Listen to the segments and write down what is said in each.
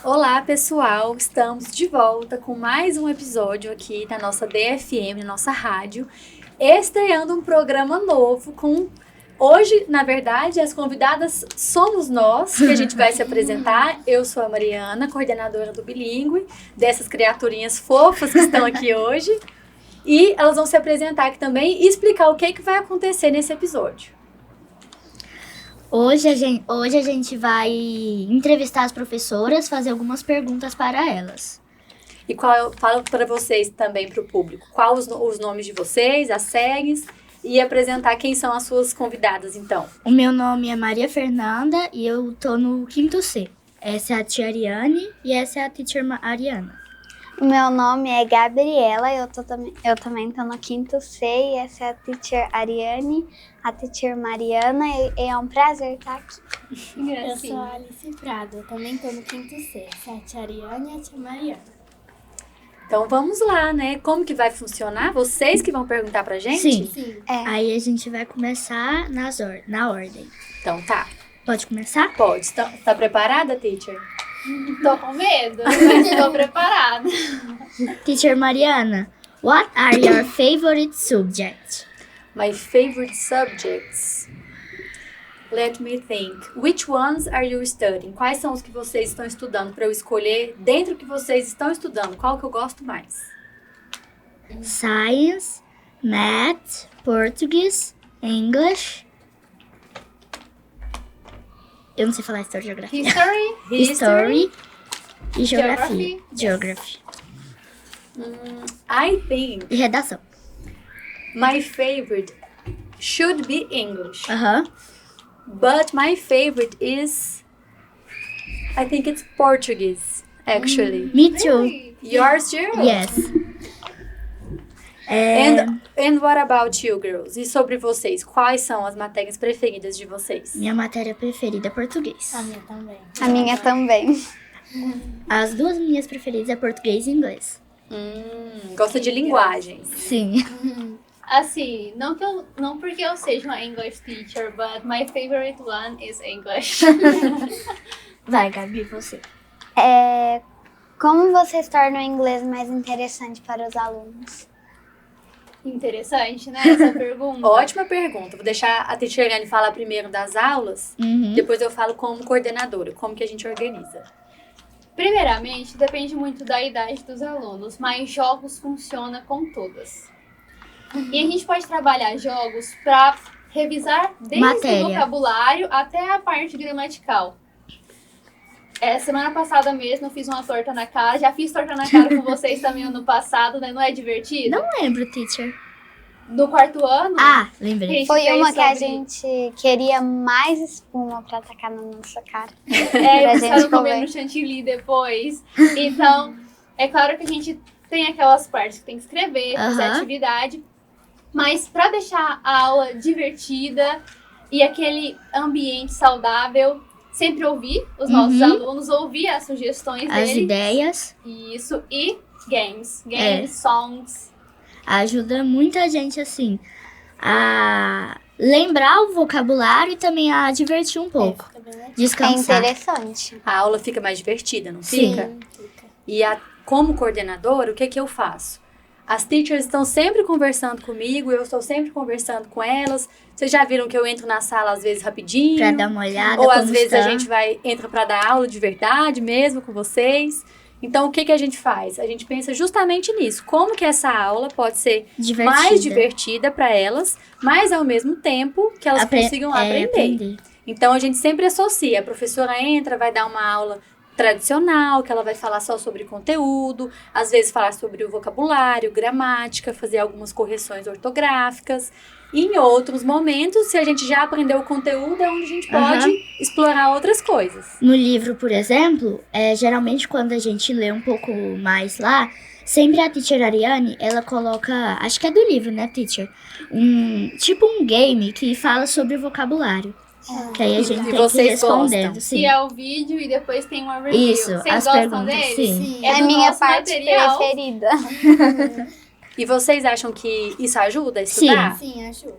Olá, pessoal! Estamos de volta com mais um episódio aqui na nossa DFM, nossa rádio, estreando um programa novo com... Hoje, na verdade, as convidadas somos nós, que a gente vai se apresentar. Eu sou a Mariana, coordenadora do Bilíngue, dessas criaturinhas fofas que estão aqui hoje. E elas vão se apresentar aqui também e explicar o que vai acontecer nesse episódio. Hoje a gente vai entrevistar as professoras, fazer algumas perguntas para elas. E falo para vocês também, para o público, quais os nomes de vocês, as séries, e apresentar quem são as suas convidadas, então. O meu nome é Maria Fernanda e eu tô no 5º C. Essa é a tia Ariane e essa é a teacher Ariana. Meu nome é Gabriela, eu também tô no 5º C e essa é a teacher Ariane, a teacher Mariana e é um prazer estar aqui. Eu sou a Alice Prado, eu também tô no 5º C, essa é a tia Ariane e a tia Mariana. Então vamos lá, né? Como que vai funcionar? Vocês que vão perguntar pra gente? Sim. Aí a gente vai começar na ordem. Então tá. Pode começar? Pode. Tá preparada, teacher? Tô com medo, mas estou preparada. Teacher Mariana, what are your favorite subjects? My favorite subjects. Let me think. Which ones are you studying? Quais são os que vocês estão estudando para eu escolher dentro que vocês estão estudando? Qual que eu gosto mais? Science, Math, Português, English. Eu não sei falar história e geografia. History e geografia. Geography. I think E redação. my favorite should be English. But But my favorite is, I think it's Portuguese, actually. me too. Yours too? Yes. And what about you, girls? E sobre vocês? Quais são as matérias preferidas de vocês? Minha matéria preferida é português. A minha também. A minha também. As duas minhas preferidas é português e inglês. Gosta de linguagens. Sim. Assim, não porque eu seja uma English teacher, but my favorite one is English. Vai, Gabi, você. Como vocês tornam o inglês mais interessante para os alunos? Interessante, né, essa pergunta? Ótima pergunta. Vou deixar a teacher Anne falar primeiro das aulas, depois eu falo como coordenadora, como que a gente organiza. Primeiramente, depende muito da idade dos alunos, mas jogos funcionam com todas. E a gente pode trabalhar jogos para revisar desde Matéria. o vocabulário até a parte gramatical. Semana passada mesmo eu fiz uma torta na cara, já fiz torta na cara com vocês também ano passado, né? Não é divertido? Não lembro, teacher. No 4º ano, Ah, a lembrei. gente Foi fez uma que a sobre- gente queria mais espuma pra tacar na nossa cara. É, pra eles gente ficaram comer. comendo chantilly depois. Então, é claro que a gente tem aquelas partes que tem que escrever, fazer Aham. atividade. Mas para deixar a aula divertida e aquele ambiente saudável, sempre ouvir os nossos alunos, ouvir as sugestões As deles. ideias Isso, e games, songs. ajuda muita gente, assim, a lembrar o vocabulário e também a divertir um pouco. É Descansar. interessante. A aula fica mais divertida, não Sim. fica? E como coordenadora, o que eu faço? As teachers estão sempre conversando comigo, eu estou sempre conversando com elas. Vocês já viram que eu entro na sala às vezes rapidinho? Pra dar uma olhada. Ou como às vezes está. a gente entra para dar aula de verdade mesmo com vocês. Então, o que a gente faz? A gente pensa justamente nisso. Como que essa aula pode ser mais divertida para elas, mas ao mesmo tempo que elas consigam aprender. Então, a gente sempre associa. A professora entra, vai dar uma aula tradicional, que ela vai falar só sobre conteúdo, às vezes falar sobre o vocabulário, gramática, fazer algumas correções ortográficas. E em outros momentos, se a gente já aprendeu o conteúdo, é onde a gente pode explorar outras coisas. No livro, por exemplo, geralmente quando a gente lê um pouco mais lá, sempre a teacher Ariane, ela coloca, acho que é do livro, né, teacher? Tipo um game que fala sobre o vocabulário. Que aí a gente tem que ir vocês respondendo, gostam? sim. Que é o vídeo e depois tem uma review. Isso, Vocês as gostam perguntas, deles? sim. É do minha nosso parte material. preferida. E vocês acham que isso ajuda a estudar? Sim, ajuda.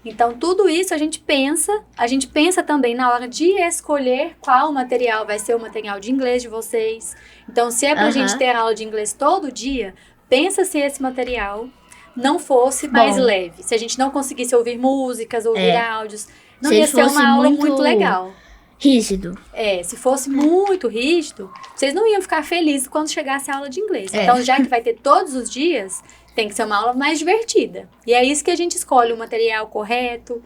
Então, tudo isso a gente pensa também na hora de escolher qual material vai ser o material de inglês de vocês. Então, se é pra gente ter aula de inglês todo dia, pensa se esse material não fosse mais leve. Se a gente não conseguisse ouvir músicas, ouvir áudios, não ia ser uma aula muito legal. Rígido. Se fosse muito rígido, vocês não iam ficar felizes quando chegasse a aula de inglês. Então, já que vai ter todos os dias, tem que ser uma aula mais divertida. E é isso que a gente escolhe o material correto,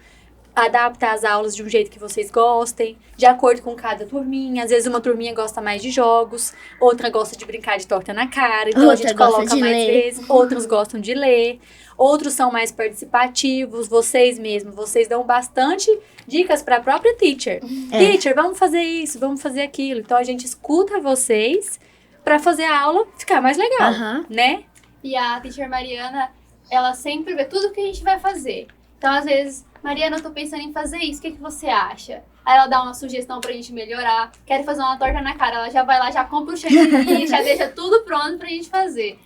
adapta as aulas de um jeito que vocês gostem, de acordo com cada turminha. Às vezes uma turminha gosta mais de jogos, outra gosta de brincar de torta na cara, então a gente coloca mais vezes. Outros gostam de ler, outros são mais participativos, vocês mesmos. Vocês dão bastante dicas para a própria teacher. Teacher, vamos fazer isso, vamos fazer aquilo. Então a gente escuta vocês para fazer a aula ficar mais legal, né? E a teacher Mariana, ela sempre vê tudo que a gente vai fazer. Então, às vezes, Mariana, eu tô pensando em fazer isso, o que você acha? Aí ela dá uma sugestão pra gente melhorar. Quero fazer uma torta na cara, ela já vai lá, já compra o cheirinho, já deixa tudo pronto pra gente fazer.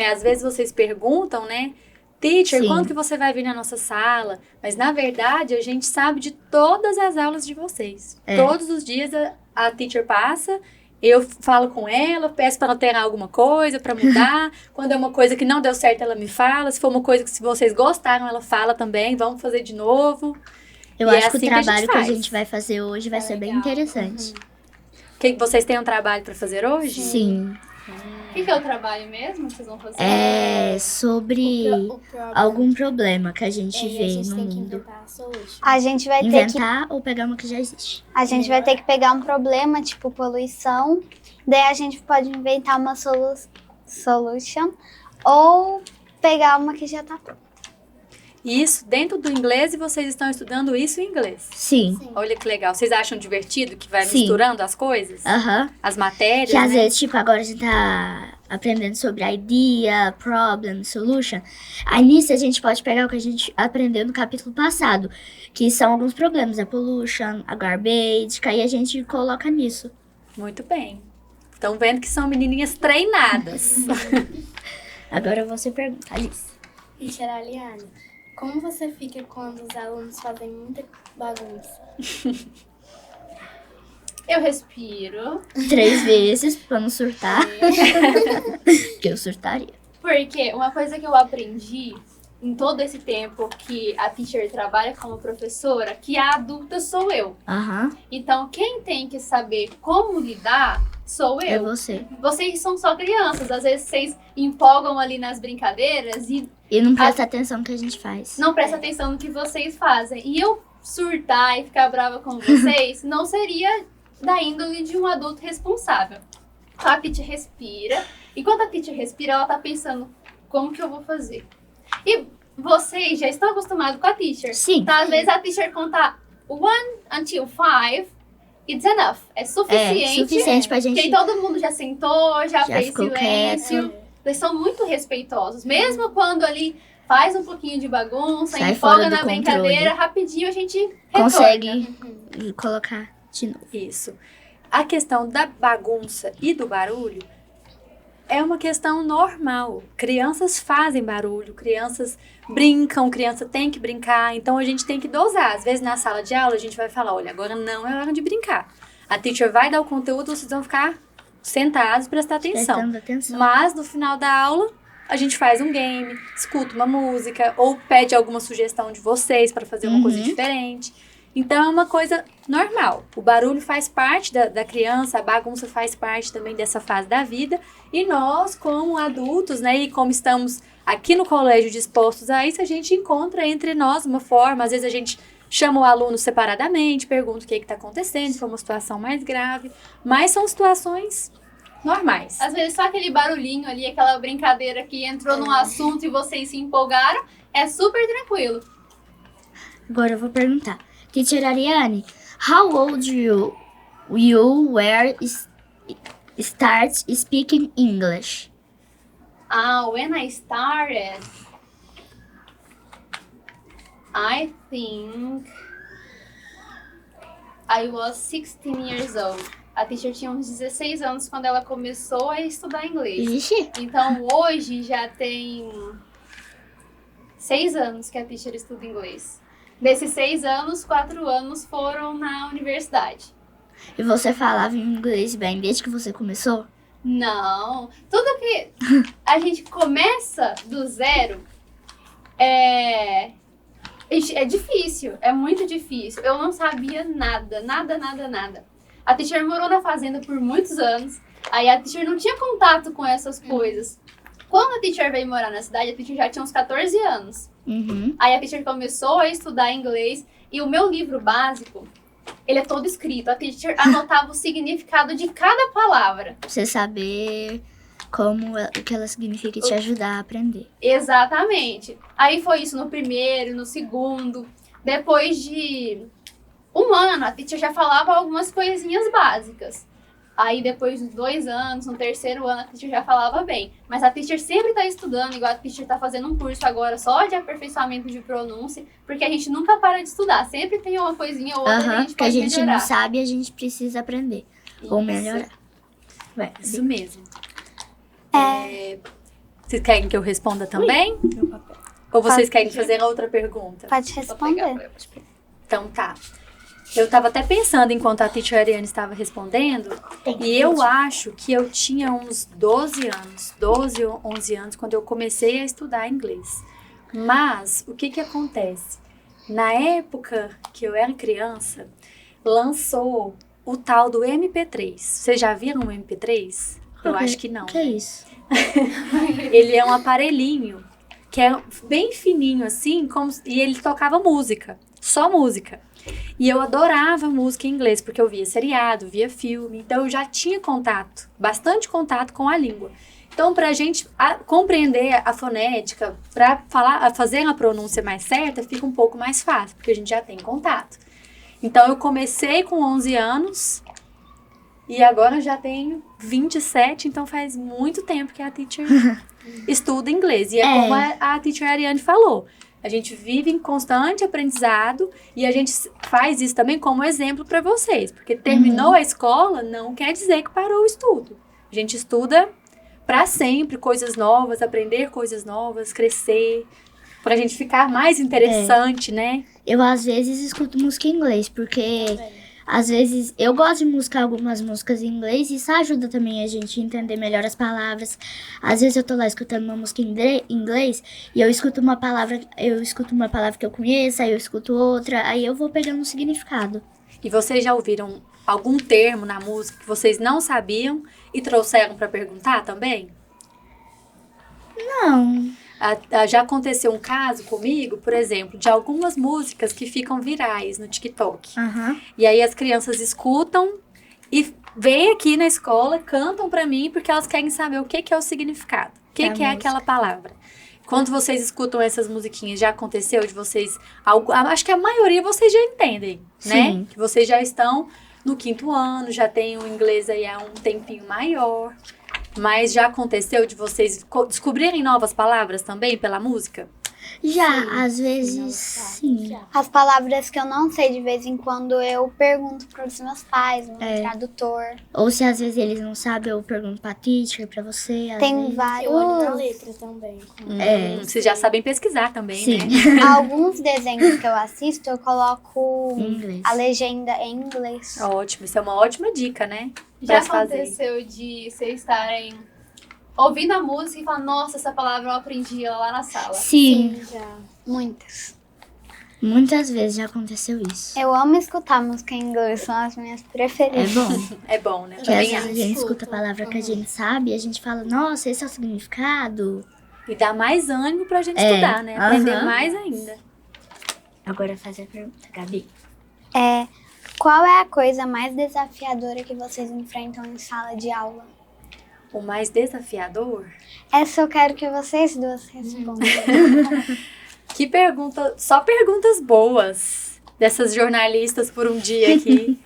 Às vezes vocês perguntam, né? Teacher, quando que você vai vir na nossa sala? Mas, na verdade, a gente sabe de todas as aulas de vocês. Todos os dias a teacher passa. Eu falo com ela, peço para alterar alguma coisa, para mudar. Quando é uma coisa que não deu certo, ela me fala. Se for uma coisa que se vocês gostaram, ela fala também. Vamos fazer de novo. Eu acho que o trabalho que a gente vai fazer hoje vai ser bem interessante. Vocês têm um trabalho para fazer hoje? Sim. O que é o trabalho mesmo que vocês vão fazer? É sobre algum problema que a gente vê no mundo. A gente vai inventar ou pegar uma que já existe. A gente vai ter que pegar um problema, tipo poluição. Daí a gente pode inventar uma solution ou pegar uma que já tá pronta. Isso dentro do inglês e vocês estão estudando isso em inglês? Sim. Olha que legal. Vocês acham divertido que vai misturando as coisas? As matérias, que às vezes, tipo, agora a gente tá aprendendo sobre idea, problem, solution. Aí nisso a gente pode pegar o que a gente aprendeu no capítulo passado, que são alguns problemas, a pollution, a garbage, que aí a gente coloca nisso. Muito bem. Estão vendo que são menininhas treinadas. Agora você pergunta, Alice. Teacher Aliane, como você fica quando os alunos fazem muita bagunça? Eu respiro. 3 vezes pra não surtar. Que eu surtaria. Porque uma coisa que eu aprendi em todo esse tempo que a teacher trabalha como professora, que a adulta sou eu. Então, quem tem que saber como lidar sou eu. É você. Vocês são só crianças. Às vezes vocês empolgam ali nas brincadeiras e não presta atenção no que a gente faz. Não presta atenção no que vocês fazem. E eu surtar e ficar brava com vocês não seria da índole de um adulto responsável. Então, a teacher respira. E quando a teacher respira, ela tá pensando, como que eu vou fazer? E vocês já estão acostumados com a teacher. Sim. Então, às vezes, a teacher contar 1 until 5, it's enough. É suficiente pra gente... Porque todo mundo já sentou, já fez silêncio. Quieto. Eles são muito respeitosos. Mesmo quando ali faz um pouquinho de bagunça, sai empolga na brincadeira, rapidinho a gente consegue colocar de novo. Isso. A questão da bagunça e do barulho é uma questão normal. Crianças fazem barulho, crianças brincam, criança tem que brincar, então a gente tem que dosar. Às vezes na sala de aula a gente vai falar, olha, agora não é hora de brincar. A teacher vai dar o conteúdo, vocês vão ficar sentados, prestar atenção. Mas no final da aula a gente faz um game, escuta uma música ou pede alguma sugestão de vocês para fazer uma coisa diferente. Então é uma coisa normal. O barulho faz parte da criança, a bagunça faz parte também dessa fase da vida. E nós, como adultos, né, e como estamos aqui no colégio dispostos a isso, a gente encontra entre nós uma forma. Às vezes a gente chama o aluno separadamente, pergunta o que está acontecendo, se for uma situação mais grave. Mas são situações normais. Às vezes só aquele barulhinho ali, aquela brincadeira que entrou num assunto e vocês se empolgaram, é super tranquilo. Agora eu vou perguntar. Teacher Ariane, how old you were start speaking English? When I started, I think I was 16 years old. A teacher tinha uns 16 anos quando ela começou a estudar inglês. Ixi. Então hoje já tem 6 anos que a teacher estuda inglês. Desses 6 anos, 4 anos foram na universidade. E você falava inglês bem desde que você começou? Não. Tudo que a gente começa do zero é difícil. É muito difícil. Eu não sabia nada. A teacher morou na fazenda por muitos anos. Aí a teacher não tinha contato com essas coisas. Quando a teacher veio morar na cidade, a teacher já tinha uns 14 anos. Uhum. Aí a teacher começou a estudar inglês. E o meu livro básico, ele é todo escrito. A teacher anotava o significado de cada palavra. Pra você saber o que ela significa e te ajudar a aprender. Exatamente. Aí foi isso no primeiro, no segundo. Depois de um ano, a teacher já falava algumas coisinhas básicas. Aí depois de 2 anos, no terceiro ano, a teacher já falava bem. Mas a teacher sempre tá estudando, igual a teacher tá fazendo um curso agora só de aperfeiçoamento de pronúncia, porque a gente nunca para de estudar. Sempre tem uma coisinha ou outra que a gente que a pode gente melhorar. não sabe, a gente precisa aprender. Ou melhorar. Isso mesmo. Vocês querem que eu responda também? Ou vocês querem fazer outra pergunta? Pode responder. Então tá. Eu tava até pensando enquanto a teacher Ariane estava respondendo, e eu acho que eu tinha uns 12 ou 11 anos, quando eu comecei a estudar inglês. Mas, o que acontece? Na época que eu era criança, lançou o tal do MP3. Vocês já viram o MP3? Eu acho que não. O que é isso? Ele é um aparelhinho que é bem fininho assim, e ele tocava música, só música. E eu adorava música em inglês, porque eu via seriado, via filme, então eu já tinha bastante contato com a língua. Então, pra gente compreender a fonética, pra fazer a pronúncia mais certa, fica um pouco mais fácil, porque a gente já tem contato. Então, eu comecei com 11 anos e agora já tenho 27, então faz muito tempo que a teacher estuda inglês. E como a teacher Ariane falou, a gente vive em constante aprendizado e a gente faz isso também como exemplo para vocês. Porque terminou a escola não quer dizer que parou o estudo. A gente estuda para sempre coisas novas, aprender coisas novas, crescer, pra gente ficar mais interessante, né? Eu às vezes escuto música em inglês, porque às vezes eu gosto de algumas músicas em inglês e isso ajuda também a gente a entender melhor as palavras. Às vezes eu tô lá escutando uma música em inglês e eu escuto uma palavra que eu conheço, aí eu escuto outra, aí eu vou pegando um significado. E vocês já ouviram algum termo na música que vocês não sabiam e trouxeram pra perguntar também? Não. Já aconteceu um caso comigo, por exemplo, de algumas músicas que ficam virais no TikTok. E aí as crianças escutam e vêm aqui na escola, cantam pra mim, porque elas querem saber o que é o significado. O que é aquela palavra. Quando vocês escutam essas musiquinhas, já aconteceu de vocês... Acho que a maioria vocês já entendem, né? Sim. Que vocês já estão no 5º ano, já têm o inglês aí há um tempinho maior. Mas já aconteceu de vocês descobrirem novas palavras também pela música? Já, às vezes, sim. As palavras que eu não sei, de vez em quando eu pergunto para os meus pais, no tradutor. Ou se às vezes eles não sabem, eu pergunto pra teacher, pra você. Tem vários. Eu olho na letra também. Vocês já sabem pesquisar também, Sim. né? Alguns desenhos que eu assisto, eu coloco Inglês. a legenda em inglês. Ótimo, isso é uma ótima dica, né? Já Pra fazer. aconteceu de vocês estarem ouvindo a música e falar, nossa, essa palavra eu aprendi ela lá na sala. Sim, Já. Muitas. muitas vezes já aconteceu isso. Eu amo escutar música em inglês, são as minhas É preferidas. bom. É bom, né? Porque às Também vezes a acho. gente escuta a palavra que a gente sabe e a gente fala, nossa, esse é o significado. E dá mais ânimo pra gente estudar, né? Aprender mais ainda. Agora fazer a pergunta, Gabi. Qual é a coisa mais desafiadora que vocês enfrentam em sala de aula? O mais desafiador? Essa eu quero que vocês duas respondam. Que pergunta, só perguntas boas dessas jornalistas por um dia aqui.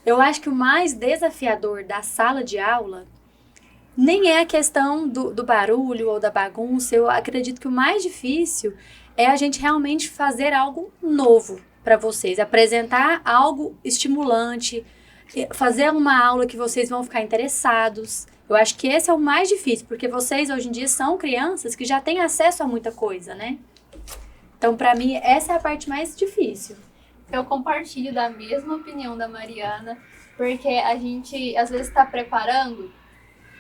Eu acho que o mais desafiador da sala de aula nem é a questão do barulho ou da bagunça. Eu acredito que o mais difícil é a gente realmente fazer algo novo para vocês, apresentar algo estimulante, fazer uma aula que vocês vão ficar interessados. Eu acho que esse é o mais difícil, porque vocês hoje em dia são crianças que já têm acesso a muita coisa, né? Então, para mim, essa é a parte mais difícil. Eu compartilho da mesma opinião da Mariana, porque a gente às vezes está preparando.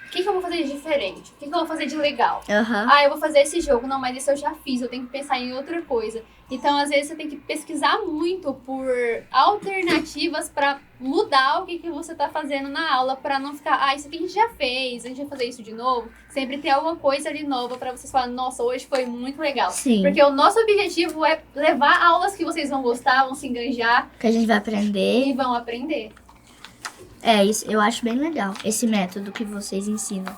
O que eu vou fazer de diferente? O que eu vou fazer de legal? Eu vou fazer esse jogo. Não, mas esse eu já fiz. Eu tenho que pensar em outra coisa. Então, às vezes, você tem que pesquisar muito por alternativas para mudar o que você tá fazendo na aula, para não ficar, isso aqui a gente já fez, a gente vai fazer isso de novo. Sempre ter alguma coisa ali nova para vocês falarem, nossa, hoje foi muito legal. Sim. Porque o nosso objetivo é levar aulas que vocês vão gostar, vão se enganjar. Que a gente vai aprender. E vão aprender. Isso eu acho bem legal, esse método que vocês ensinam.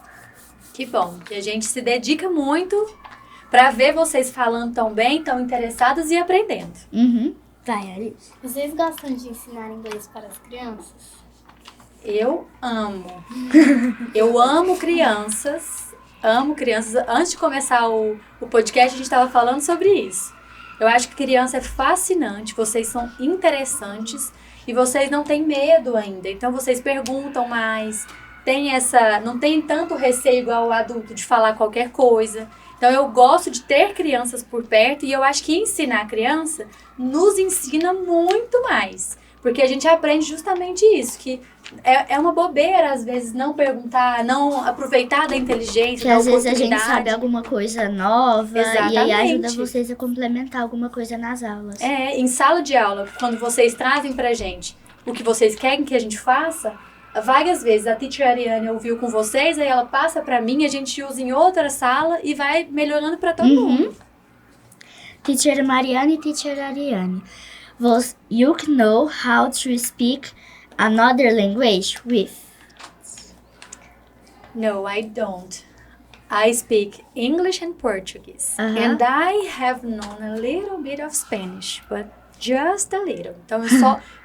Que bom, que a gente se dedica muito para ver vocês falando tão bem, tão interessados e aprendendo. Vai, Alice. Vocês gostam de ensinar inglês para as crianças? Eu amo. Eu amo crianças. Amo crianças. Antes de começar o podcast, a gente estava falando sobre isso. Eu acho que criança é fascinante, vocês são interessantes e vocês não têm medo ainda. Então, vocês perguntam mais, não tem tanto receio igual o adulto de falar qualquer coisa. Então, eu gosto de ter crianças por perto e eu acho que ensinar a criança nos ensina muito mais. Porque a gente aprende justamente isso, que é uma bobeira, às vezes, não perguntar, não aproveitar da inteligência, que da às vezes oportunidade. a gente sabe alguma coisa nova. Exatamente. E aí ajuda vocês a complementar alguma coisa nas aulas. Em sala de aula, quando vocês trazem pra gente o que vocês querem que a gente faça, várias vezes a teacher Ariane ouviu com vocês, aí ela passa pra mim, a gente usa em outra sala e vai melhorando pra todo mundo. Teacher Mariane e Teacher Ariane. You know how to speak another language with? No, I don't. I speak English and Portuguese. And I have known a little bit of Spanish, but just a little. Então,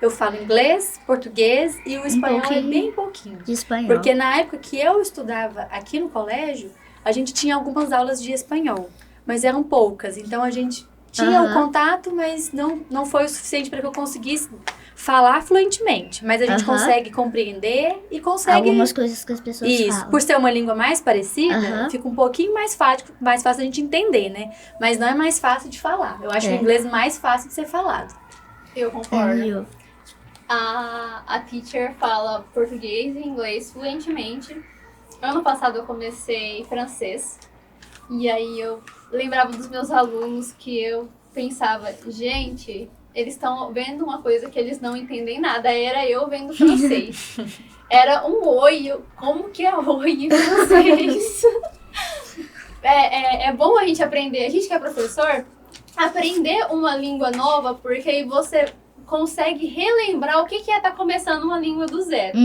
eu falo inglês, português e o espanhol é bem pouquinho. De espanhol. Porque na época que eu estudava aqui no colégio, a gente tinha algumas aulas de espanhol, mas eram poucas. Então, a gente tinha o contato, mas não foi o suficiente para que eu conseguisse falar fluentemente. Mas a gente consegue compreender e consegue... algumas coisas que as pessoas falam. Por ser uma língua mais parecida, fica um pouquinho mais fácil a gente entender, né? Mas não é mais fácil de falar. Eu acho o inglês mais fácil de ser falado. Eu concordo. A teacher fala português e inglês fluentemente. Ano passado eu comecei francês. E aí eu lembrava dos meus alunos que eu pensava, gente, eles estão vendo uma coisa que eles não entendem nada. Era eu vendo francês. Era um oi. Como que é oi em francês? É bom a gente aprender. A gente que é professor, aprender uma língua nova, porque aí você consegue relembrar o que é estar começando uma língua do zero.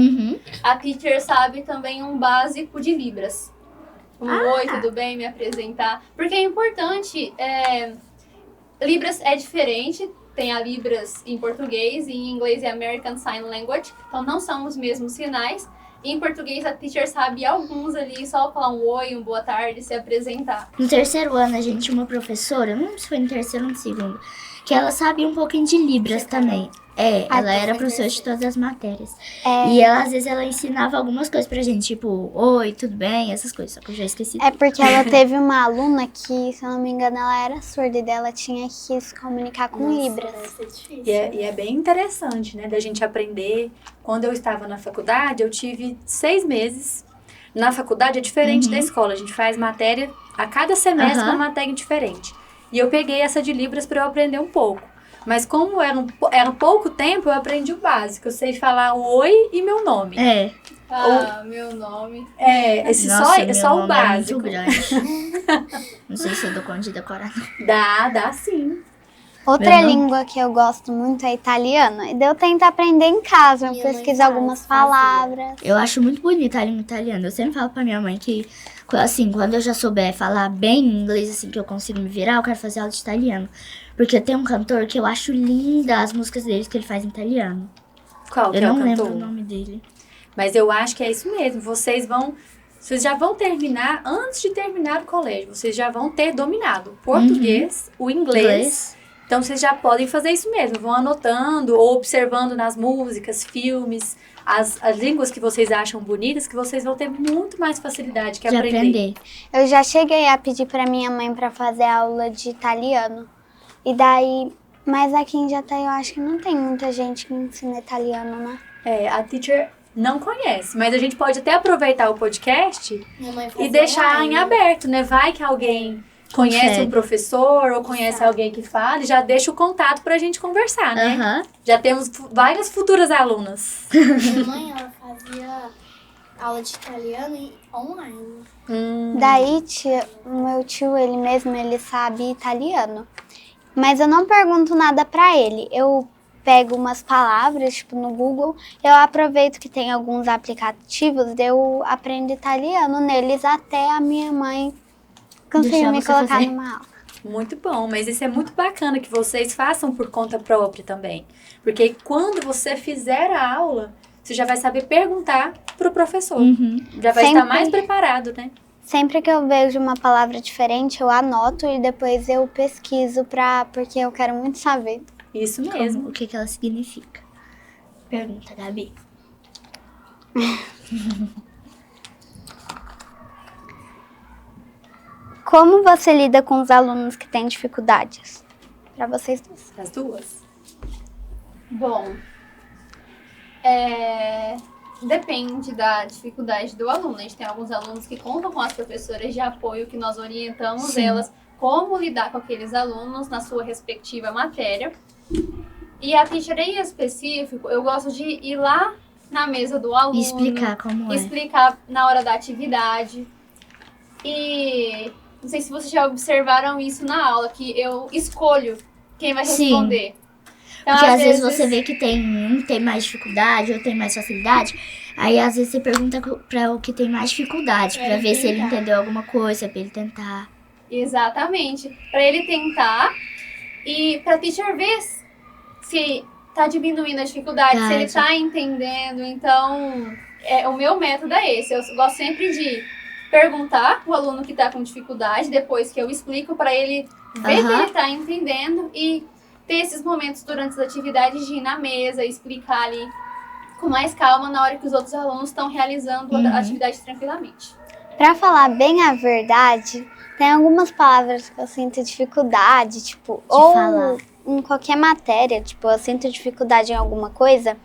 A teacher sabe também um básico de Libras. Oi, tudo bem? Me apresentar. Porque é importante. Libras é diferente. Tem a Libras em português e em inglês é American Sign Language. Então não são os mesmos sinais. E em português a teacher sabe alguns ali, só falar um oi, boa tarde, se apresentar. No terceiro ano a gente tinha uma professora, não lembro se foi no terceiro ou no segundo, que ela sabia um pouquinho de Libras também. Ela era professora de todas as matérias. E ela, às vezes, ela ensinava algumas coisas pra gente, tipo, oi, tudo bem, essas coisas, só que eu já esqueci. É porque ela teve uma aluna que, se eu não me engano, ela era surda e dela tinha que se comunicar com Libras. E é bem interessante, né, da gente aprender. Quando eu estava na faculdade, eu tive 6 meses. Na faculdade é diferente da escola, a gente faz matéria, a cada semestre uma matéria diferente. E eu peguei essa de Libras pra eu aprender um pouco. Mas como era pouco tempo, eu aprendi o básico. Eu sei falar o oi e meu nome. Meu nome. É só o básico. É muito grande. Não sei se eu dou conta de decorar. Dá sim. Outra língua que eu gosto muito é italiano. E daí eu tento aprender em casa, eu pesquiso algumas palavras. Eu acho muito bonita a língua italiana. Eu sempre falo pra minha mãe que, assim, quando eu já souber falar bem inglês, assim, que eu consigo me virar, eu quero fazer aula de italiano. Porque tem um cantor que eu acho linda as músicas dele que ele faz em italiano. Qual que é o cantor? Eu não lembro o nome dele. Mas eu acho que é isso mesmo. Vocês já vão terminar, antes de terminar o colégio, vocês já vão ter dominado o português, o inglês. Então, vocês já podem fazer isso mesmo. Vão anotando ou observando nas músicas, filmes, as línguas que vocês acham bonitas, que vocês vão ter muito mais facilidade que aprender. Eu já cheguei a pedir pra minha mãe pra fazer aula de italiano. E daí, mas aqui em Jataí eu acho que não tem muita gente que ensina italiano, né? A teacher não conhece, mas a gente pode até aproveitar o podcast e deixar em aberto, né? Vai que alguém conhece um professor ou conhece alguém que fala e já deixa o contato pra gente conversar, né? Já temos várias futuras alunas. Minha mãe, ela fazia aula de italiano online. Daí, o meu tio, ele sabe italiano. Mas eu não pergunto nada pra ele. Eu pego umas palavras, tipo, no Google, eu aproveito que tem alguns aplicativos, eu aprendo italiano neles até a minha mãe conseguir me colocar numa aula. Muito bom, mas isso é muito bacana que vocês façam por conta própria também. Porque quando você fizer a aula, você já vai saber perguntar pro professor. Já vai estar mais preparado, né? Sempre que eu vejo uma palavra diferente, eu anoto e depois eu pesquiso porque eu quero muito saber. Isso mesmo. O que ela significa? Pergunta, Gabi. Como você lida com os alunos que têm dificuldades? Para vocês duas. As duas? Bom, depende da dificuldade do aluno. A gente tem alguns alunos que contam com as professoras de apoio, que nós orientamos elas como lidar com aqueles alunos na sua respectiva matéria. E a teacher em específico, eu gosto de ir lá na mesa do aluno. Explicar como explicar na hora da atividade. E não sei se vocês já observaram isso na aula, que eu escolho quem vai responder. Então, porque às vezes você vê que tem mais dificuldade ou tem mais facilidade, aí às vezes você pergunta para o que tem mais dificuldade, para ver se ele entendeu alguma coisa, para ele tentar. Exatamente, para ele tentar e para teacher ver se tá diminuindo a dificuldade, se ele tá entendendo. Então, o meu método é esse. Eu gosto sempre de perguntar o aluno que tá com dificuldade, depois que eu explico para ele ver que ele tá entendendo e ter esses momentos durante as atividades de ir na mesa, explicar ali com mais calma na hora que os outros alunos estão realizando a atividade tranquilamente. Para falar bem a verdade, tem algumas palavras que eu sinto dificuldade, tipo, falar. Em qualquer matéria, tipo, eu sinto dificuldade em alguma coisa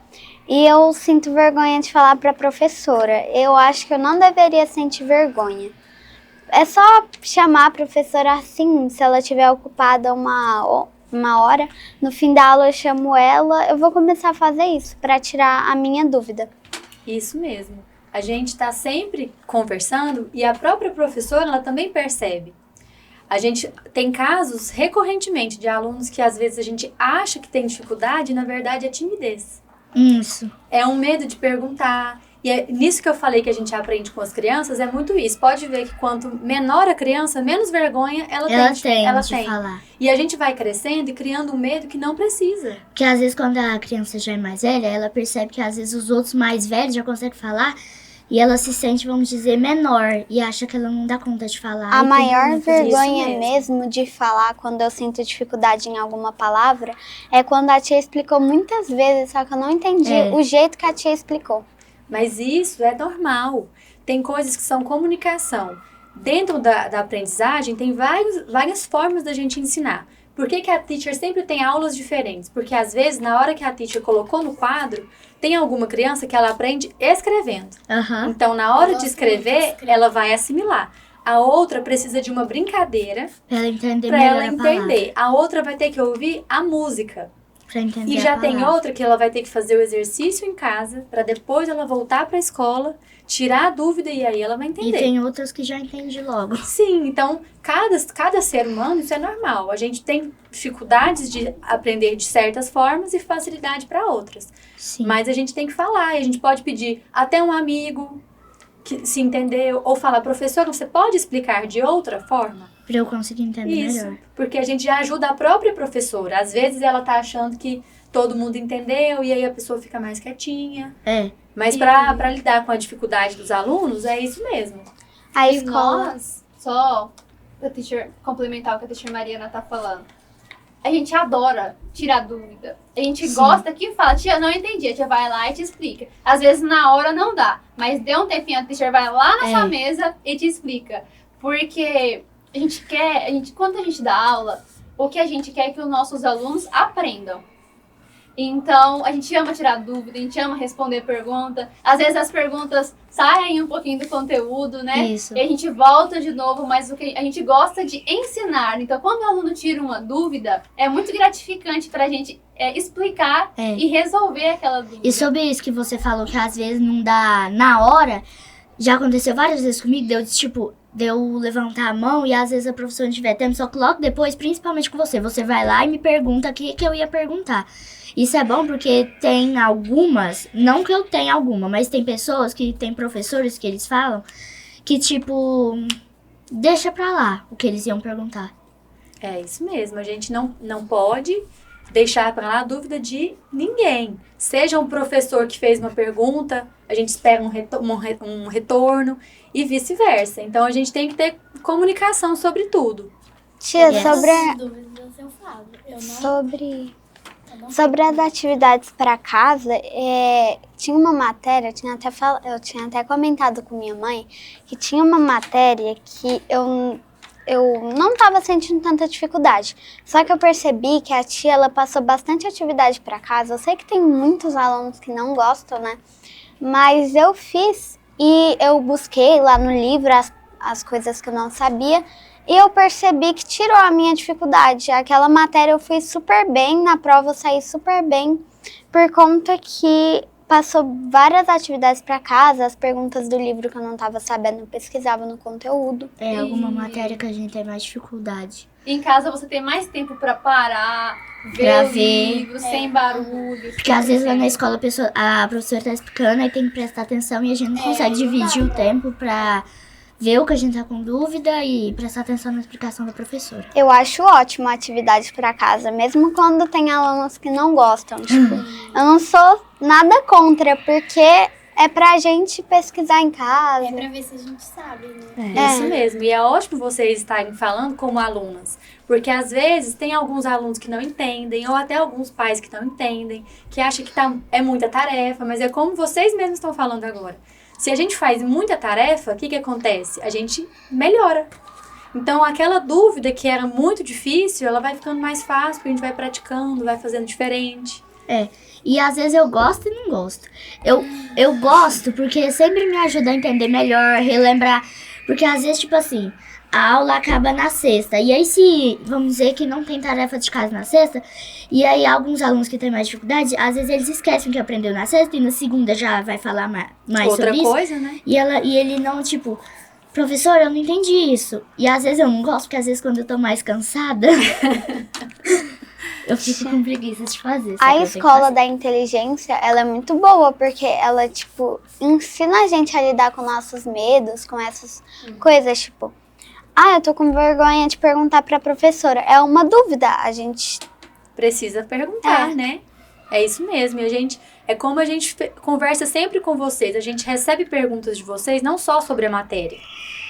e eu sinto vergonha de falar para a professora. Eu acho que eu não deveria sentir vergonha. É só chamar a professora assim, se ela estiver ocupada uma hora, no fim da aula eu chamo ela, eu vou começar a fazer isso para tirar a minha dúvida. Isso mesmo. A gente está sempre conversando e a própria professora, ela também percebe. A gente tem casos recorrentemente de alunos que às vezes a gente acha que tem dificuldade e na verdade é timidez. Isso. É um medo de perguntar. E é nisso que eu falei que a gente aprende com as crianças, é muito isso. Pode ver que quanto menor a criança, menos vergonha ela tem. Falar. E a gente vai crescendo e criando um medo que não precisa. Porque às vezes quando a criança já é mais velha, ela percebe que às vezes os outros mais velhos já conseguem falar e ela se sente, vamos dizer, menor e acha que ela não dá conta de falar. A maior vergonha mesmo de falar quando eu sinto dificuldade em alguma palavra é quando a tia explicou muitas vezes, só que eu não entendi o jeito que a tia explicou. Mas isso é normal. Tem coisas que são comunicação. Dentro da aprendizagem, tem várias formas da gente ensinar. Por que a teacher sempre tem aulas diferentes? Porque, às vezes, na hora que a teacher colocou no quadro, tem alguma criança que ela aprende escrevendo. Então, na hora de escrever, ela vai assimilar. A outra precisa de uma brincadeira para ela entender. A outra vai ter que ouvir a música. E já tem outra que ela vai ter que fazer o exercício em casa, para depois ela voltar para a escola, tirar a dúvida e aí ela vai entender. E tem outras que já entende logo. Sim, então cada ser humano, isso é normal. A gente tem dificuldades de aprender de certas formas e facilidade para outras. Sim. Mas a gente tem que falar, e a gente pode pedir até um amigo que se entendeu, ou falar, professor, você pode explicar de outra forma? Pra eu conseguir entender melhor. Porque a gente já ajuda a própria professora. Às vezes ela tá achando que todo mundo entendeu e aí a pessoa fica mais quietinha. Mas pra lidar com a dificuldade dos alunos, é isso mesmo. A escola... Nós, só pra complementar o que a teacher Mariana tá falando, a gente adora tirar dúvida. A gente gosta que fala, tia, não entendi. A tia vai lá e te explica. Às vezes na hora não dá, mas dê um tempinho, a teacher vai lá na sua mesa e te explica. Porque... quando a gente dá aula, o que a gente quer que os nossos alunos aprendam. Então, a gente ama tirar dúvida, a gente ama responder pergunta. Às vezes as perguntas saem um pouquinho do conteúdo, né? Isso. E a gente volta de novo, mas o que a gente gosta de ensinar. Então, quando o aluno tira uma dúvida, é muito gratificante pra gente explicar e resolver aquela dúvida. E sobre isso que você falou, que às vezes não dá na hora, já aconteceu várias vezes comigo, de eu levantar a mão e às vezes a professora não tiver tempo, só que logo depois, principalmente com você vai lá e me pergunta o que eu ia perguntar. Isso é bom porque tem algumas, não que eu tenha alguma, mas tem pessoas tem professores que eles falam que tipo, deixa pra lá o que eles iam perguntar. É isso mesmo, a gente não pode deixar pra lá a dúvida de ninguém. Seja um professor que fez uma pergunta, a gente espera um retorno e vice-versa. Então a gente tem que ter comunicação sobre tudo. Tia, sobre as atividades para casa, tinha uma matéria, eu tinha até comentado com minha mãe, que tinha uma matéria que eu não estava sentindo tanta dificuldade. Só que eu percebi que a tia, ela passou bastante atividade para casa. Eu sei que tem muitos alunos que não gostam, né? Mas eu fiz e eu busquei lá no livro as coisas que eu não sabia. E eu percebi que tirou a minha dificuldade. Aquela matéria eu fui super bem, na prova eu saí super bem, por conta que passou várias atividades para casa, as perguntas do livro que eu não estava sabendo, eu pesquisava no conteúdo. Alguma matéria que a gente tem mais dificuldade. Em casa você tem mais tempo para parar, ver o livro, sem barulho. Porque às vezes lá na escola a professora tá explicando, aí tem que prestar atenção e a gente não consegue dividir o tempo pra ver o que a gente tá com dúvida e prestar atenção na explicação da professora. Eu acho ótimo a atividade para casa, mesmo quando tem alunos que não gostam. Tipo, eu não sou nada contra, porque é pra gente pesquisar em casa. É pra ver se a gente sabe, né? Isso mesmo. E é ótimo vocês estarem falando como alunas. Porque às vezes tem alguns alunos que não entendem, ou até alguns pais que não entendem, que acham que é muita tarefa, mas é como vocês mesmos estão falando agora. Se a gente faz muita tarefa, o que acontece? A gente melhora. Então, aquela dúvida que era muito difícil, ela vai ficando mais fácil, porque a gente vai praticando, vai fazendo diferente. E às vezes eu gosto e não gosto. Eu gosto porque sempre me ajuda a entender melhor, relembrar. Porque às vezes, tipo assim, a aula acaba na sexta. E aí vamos dizer que não tem tarefa de casa na sexta, e aí alguns alunos que têm mais dificuldade, às vezes eles esquecem que aprendeu na sexta e na segunda já vai falar mais sobre isso. Outra coisa, né? E ele não, tipo, professor, eu não entendi isso. E às vezes eu não gosto, porque às vezes quando eu tô mais cansada, eu fico com preguiça de fazer. A escola da inteligência, ela é muito boa, porque ela, tipo, ensina a gente a lidar com nossos medos, com essas coisas, tipo, eu tô com vergonha de perguntar pra professora. É uma dúvida, a gente precisa perguntar, né? É isso mesmo. E é como a gente conversa sempre com vocês. A gente recebe perguntas de vocês, não só sobre a matéria.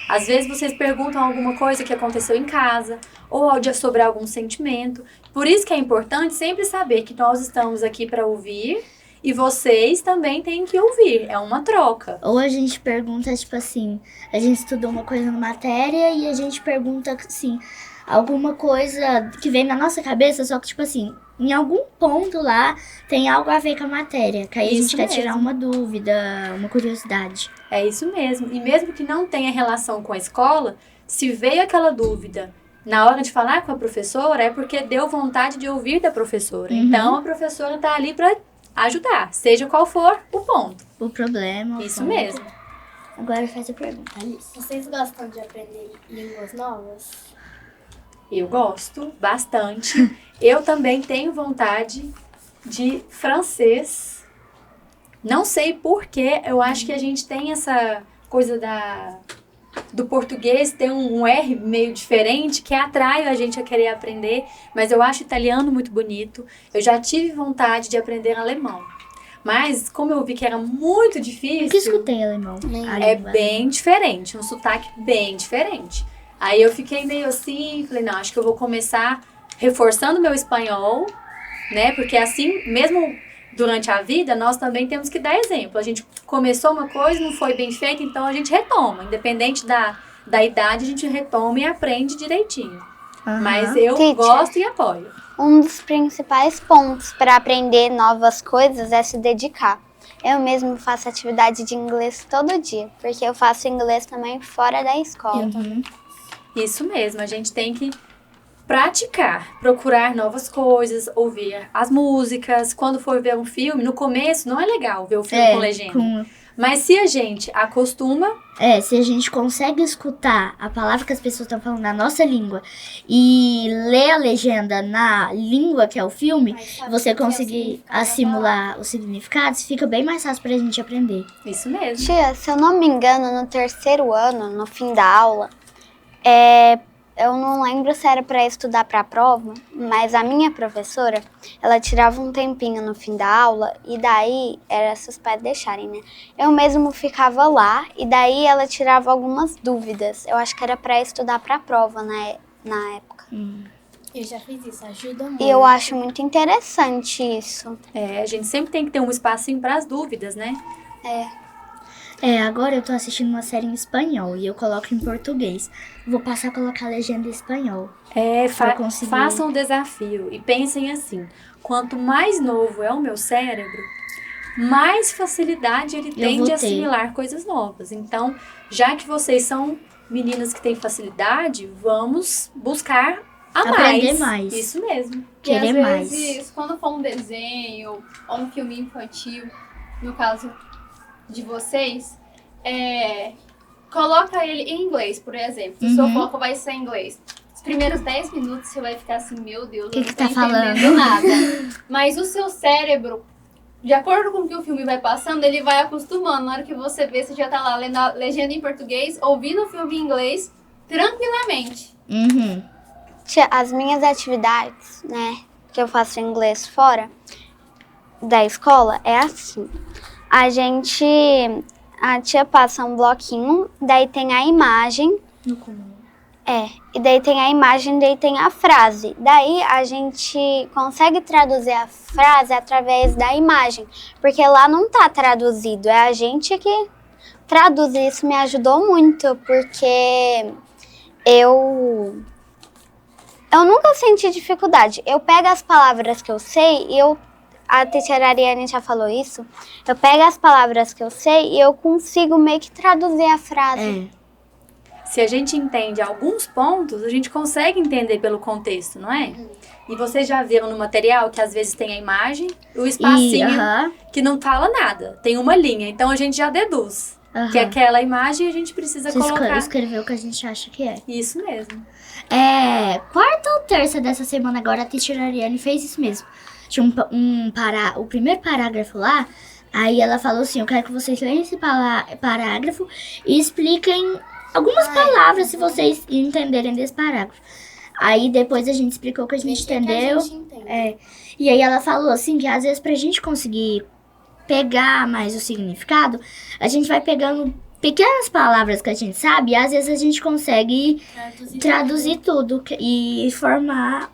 Às vezes vocês perguntam alguma coisa que aconteceu em casa, ou sobre algum sentimento. Por isso que é importante sempre saber que nós estamos aqui para ouvir e vocês também têm que ouvir. É uma troca. Ou a gente pergunta, tipo assim, a gente estudou uma coisa na matéria e a gente pergunta, assim, alguma coisa que vem na nossa cabeça, só que, tipo assim, em algum ponto lá tem algo a ver com a matéria. Que aí a gente quer tirar uma dúvida, uma curiosidade. É isso mesmo. E mesmo que não tenha relação com a escola, se veio aquela dúvida na hora de falar com a professora, é porque deu vontade de ouvir da professora. Então, a professora tá ali para ajudar, seja qual for o ponto. O problema. Isso mesmo. Agora faz a pergunta, Alice. Vocês gostam de aprender línguas novas? Eu gosto bastante. Eu também tenho vontade de francês. Não sei porquê, eu acho que a gente tem essa coisa do português, tem um R meio diferente que atrai a gente a querer aprender, mas eu acho italiano muito bonito. Eu já tive vontade de aprender alemão, mas como eu vi que era muito difícil... Nunca escutei alemão. É bem diferente, um sotaque bem diferente. Aí eu fiquei meio assim, falei, não, acho que eu vou começar reforçando meu espanhol, né? Porque assim, mesmo durante a vida, nós também temos que dar exemplo. A gente começou uma coisa, não foi bem feita, então a gente retoma. Independente da idade, a gente retoma e aprende direitinho. Mas eu Teacher, gosto e apoio. um dos principais pontos para aprender novas coisas é se dedicar. Eu mesmo faço atividade de inglês todo dia, porque eu faço inglês também fora da escola. Isso mesmo, a gente tem que praticar, procurar novas coisas, ouvir as músicas. Quando for ver um filme, no começo não é legal ver o filme com legenda. Mas se a gente acostuma... se a gente consegue escutar a palavra que as pessoas estão falando na nossa língua e ler a legenda na língua que é o filme, você conseguir assimilar os significados, fica bem mais fácil pra gente aprender. Isso mesmo. Tia, se eu não me engano, no terceiro ano, no fim da aula, eu não lembro se era para estudar para a prova, mas a minha professora, ela tirava um tempinho no fim da aula e daí, era se os pais deixarem, né? Eu mesmo ficava lá e daí ela tirava algumas dúvidas. Eu acho que era para estudar para a prova na época. Eu já fiz isso, ajuda muito. E eu acho muito interessante isso. A gente sempre tem que ter um espacinho para as dúvidas, né? Agora eu tô assistindo uma série em espanhol e eu coloco em português. Vou passar a colocar a legenda em espanhol. Façam o desafio e pensem assim, quanto mais novo é o meu cérebro, mais facilidade ele tem de assimilar coisas novas. Então, já que vocês são meninas que têm facilidade, vamos buscar aprender mais. Isso mesmo. Querer e às mais. vezes, quando for um desenho ou um filme infantil, no caso de vocês, coloca ele em inglês, por exemplo. Se o seu foco vai ser em inglês. Os primeiros 10 minutos você vai ficar assim, meu Deus, eu não tô entendendo nada. Mas o seu cérebro, de acordo com o que o filme vai passando, ele vai acostumando. Na hora que você vê, você já tá lá lendo a legenda em português, ouvindo o filme em inglês, tranquilamente. Tia, as minhas atividades, né, que eu faço em inglês fora da escola, é assim. A tia passa um bloquinho, daí tem a imagem. E daí tem a imagem, daí tem a frase. Daí a gente consegue traduzir a frase através da imagem, porque lá não tá traduzido, é a gente que traduz. Isso me ajudou muito, porque eu nunca senti dificuldade. Eu pego as palavras que eu sei e a teacher Ariane já falou isso. Eu pego as palavras que eu sei e eu consigo meio que traduzir a frase. Se a gente entende alguns pontos, a gente consegue entender pelo contexto, não é? E vocês já viram no material que às vezes tem a imagem, o espacinho que não fala nada. Tem uma linha, então a gente já deduz. Que aquela imagem a gente precisa colocar. Escrever o que a gente acha que é. Isso mesmo. Quarta ou terça dessa semana agora, a teacher Ariane fez isso mesmo. Tinha o primeiro parágrafo lá, aí ela falou assim, eu quero que vocês leiam esse parágrafo e expliquem algumas palavras se vocês entenderem desse parágrafo. Aí depois a gente explicou o que a gente entendeu. E aí ela falou assim, que às vezes pra gente conseguir pegar mais o significado, a gente vai pegando pequenas palavras que a gente sabe, e às vezes a gente consegue traduzir tudo e formar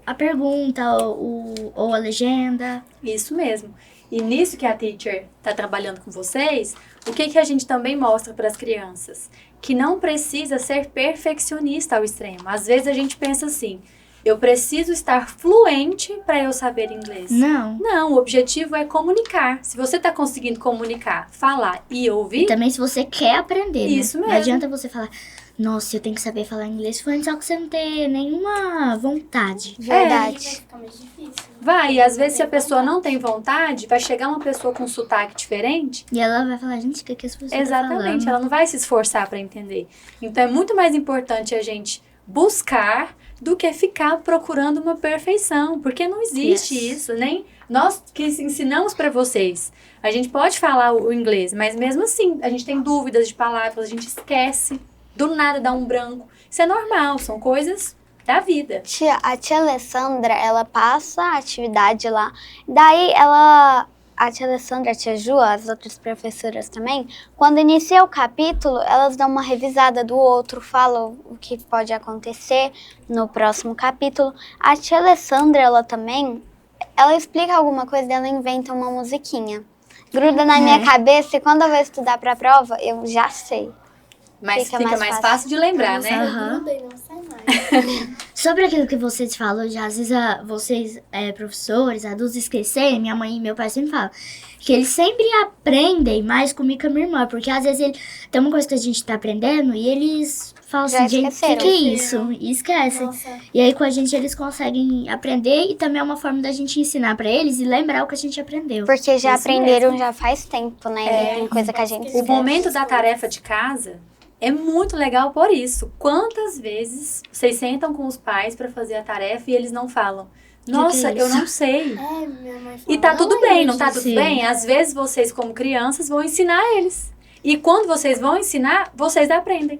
a pergunta ou a legenda. Isso mesmo. E nisso que a teacher está trabalhando com vocês, o que a gente também mostra para as crianças? Que não precisa ser perfeccionista ao extremo. Às vezes a gente pensa assim, eu preciso estar fluente para eu saber inglês. Não, o objetivo é comunicar. Se você está conseguindo comunicar, falar e ouvir... E também se você quer aprender, Isso mesmo. Não adianta você falar, nossa, eu tenho que saber falar inglês fluente, só que você não tem nenhuma vontade. Verdade. Vai ficar mais difícil. E às vezes se a pessoa não tem vontade, vai chegar uma pessoa com um sotaque diferente. E ela vai falar, gente, o que essa pessoa Exatamente, tá falando? ela não vai se esforçar para entender. Então é muito mais importante a gente buscar do que ficar procurando uma perfeição, porque não existe isso, nem nós que ensinamos para vocês. A gente pode falar o inglês, mas mesmo assim, a gente tem dúvidas de palavras, a gente esquece, do nada dá um branco. Isso é normal, são coisas da vida. A tia Alessandra, ela passa a atividade lá, daí a tia Alessandra, a tia Ju, as outras professoras também, quando inicia o capítulo, elas dão uma revisada do outro, falam o que pode acontecer no próximo capítulo. A tia Alessandra, ela explica alguma coisa, ela inventa uma musiquinha. Gruda na minha cabeça e quando eu vou estudar pra prova, eu já sei. Mas fica mais fácil de lembrar, né? Gruda e não sai mais. Sobre aquilo que vocês falam, já às vezes vocês, professores, adultos, esquecerem, minha mãe e meu pai sempre falam que eles sempre aprendem mais comigo e com a minha irmã, porque às vezes tem uma coisa que a gente tá aprendendo e eles falam Já assim, gente, o que é isso? E esquecem. Nossa, E aí com a gente eles conseguem aprender e também é uma forma da gente ensinar pra eles e lembrar o que a gente aprendeu. Porque já Isso aprenderam mesmo. já faz tempo, né? E tem coisa que a gente O esquece. momento da tarefa de casa é muito legal por isso. Quantas vezes vocês sentam com os pais pra fazer a tarefa e eles não falam? Nossa, que é eu isso? não sei. minha mãe E fala, tá tudo bem, não tá gente, tudo sim. bem? Às vezes vocês, como crianças, vão ensinar eles. E quando vocês vão ensinar, vocês aprendem.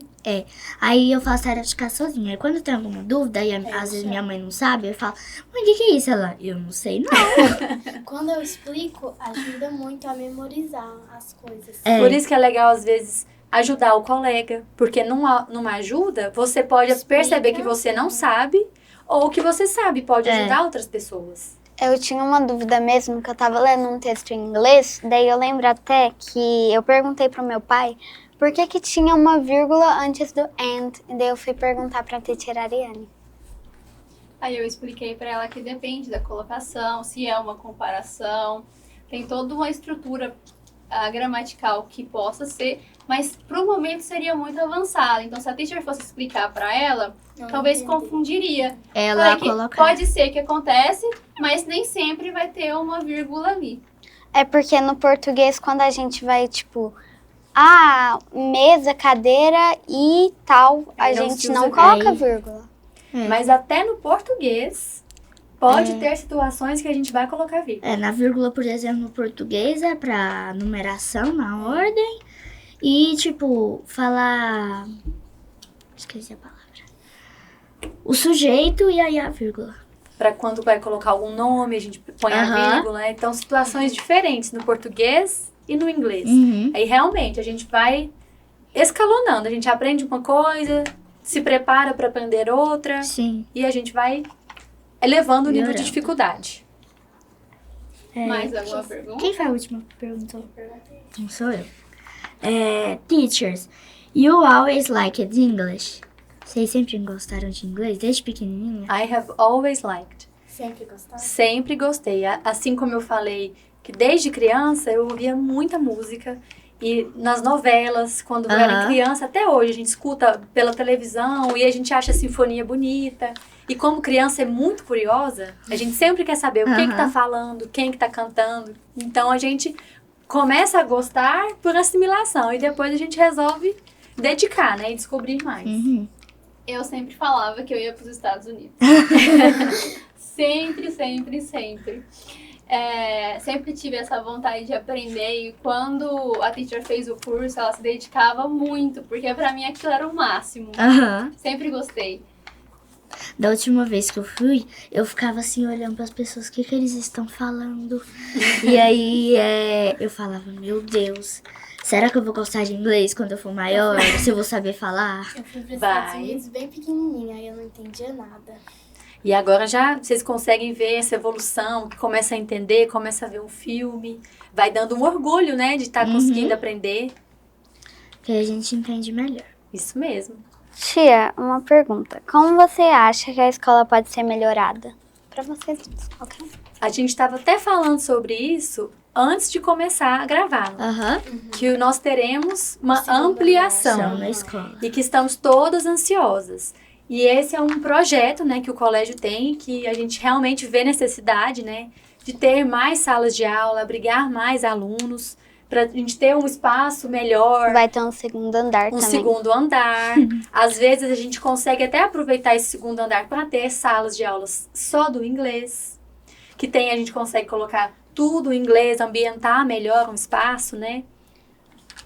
Aí eu faço tarefa de casa sozinha. Aí quando eu tenho alguma dúvida, e às vezes minha mãe não sabe, eu falo, mãe, o que é isso? Ela, eu não sei, não. Quando eu explico, ajuda muito a memorizar as coisas. É. Por isso que é legal, às vezes, ajudar o colega. Porque numa ajuda, você pode perceber que você não sabe, ou que você sabe, pode ajudar outras pessoas. Eu tinha uma dúvida mesmo, que eu tava lendo um texto em inglês, daí eu lembro até que eu perguntei pro meu pai por que tinha uma vírgula antes do and, e daí eu fui perguntar pra teacher Ariane. Aí eu expliquei pra ela que depende da colocação, se é uma comparação, tem toda uma estrutura gramatical que possa ser, mas pro momento seria muito avançada. Então, se a teacher fosse explicar pra ela, Não talvez entendi. confundiria. Ela Falei que colocar. pode ser que acontece, mas nem sempre vai ter uma vírgula ali. É porque no português, quando a gente vai, tipo, mesa, cadeira e tal, a Aí não gente se não usa coloca aí. vírgula. Mas até no português, pode ter situações que a gente vai colocar vírgula. Na vírgula, por exemplo, no português é pra numeração, na ordem. E, tipo, falar... Esqueci a palavra. O sujeito e aí a vírgula. Pra quando vai colocar algum nome, a gente põe a Aham. vírgula. Né? Então, situações diferentes no português e no inglês. Uhum. Aí, realmente, a gente vai escalonando. A gente aprende uma coisa, se prepara pra aprender outra. Sim. E a gente vai elevando o nível de Melhorando. dificuldade. Mais alguma pergunta? Quem foi a última que perguntou? Não sou eu. Teachers, you always liked English? Vocês sempre gostaram de inglês, desde pequenininha? I have always liked. Sempre gostava? Sempre gostei. Assim como eu falei que desde criança eu ouvia muita música. E nas novelas, quando eu era Aham. criança, até hoje, a gente escuta pela televisão e a gente acha a sinfonia bonita. E como criança é muito curiosa, a gente sempre quer saber o que tá Aham. falando, quem que tá cantando. Então a gente começa a gostar por assimilação e depois a gente resolve dedicar, né? E descobrir mais. Uhum. Eu sempre falava que eu ia para os Estados Unidos. Sempre, sempre, sempre. Sempre tive essa vontade de aprender e quando a teacher fez o curso, ela se dedicava muito, porque pra mim aquilo era o máximo. Aham. Sempre gostei. Da última vez que eu fui, eu ficava assim olhando pras pessoas, o que eles estão falando? E aí eu falava, meu Deus, será que eu vou gostar de inglês quando eu for maior? Se eu vou saber falar? Eu fui para os Vai. Estados Unidos bem pequenininha, aí eu não entendia nada. E agora já vocês conseguem ver essa evolução, que começa a entender, começa a ver um filme, vai dando um orgulho, né, de estar conseguindo aprender. Que aí a gente entende melhor. Isso mesmo. Tia, uma pergunta. Como você acha que a escola pode ser melhorada? Pra vocês, ok? A gente estava até falando sobre isso antes de começar a gravar, Aham. que nós teremos uma São ampliação na escola. e que estamos todas ansiosas. E esse é um projeto, né, que o colégio tem, que a gente realmente vê necessidade, né, de ter mais salas de aula, abrigar mais alunos, para a gente ter um espaço melhor. Vai ter um segundo andar Um também. segundo andar. Às vezes a gente consegue até aproveitar esse segundo andar para ter salas de aulas só do inglês. Que tem, a gente consegue colocar tudo em inglês, ambientar melhor um espaço, né?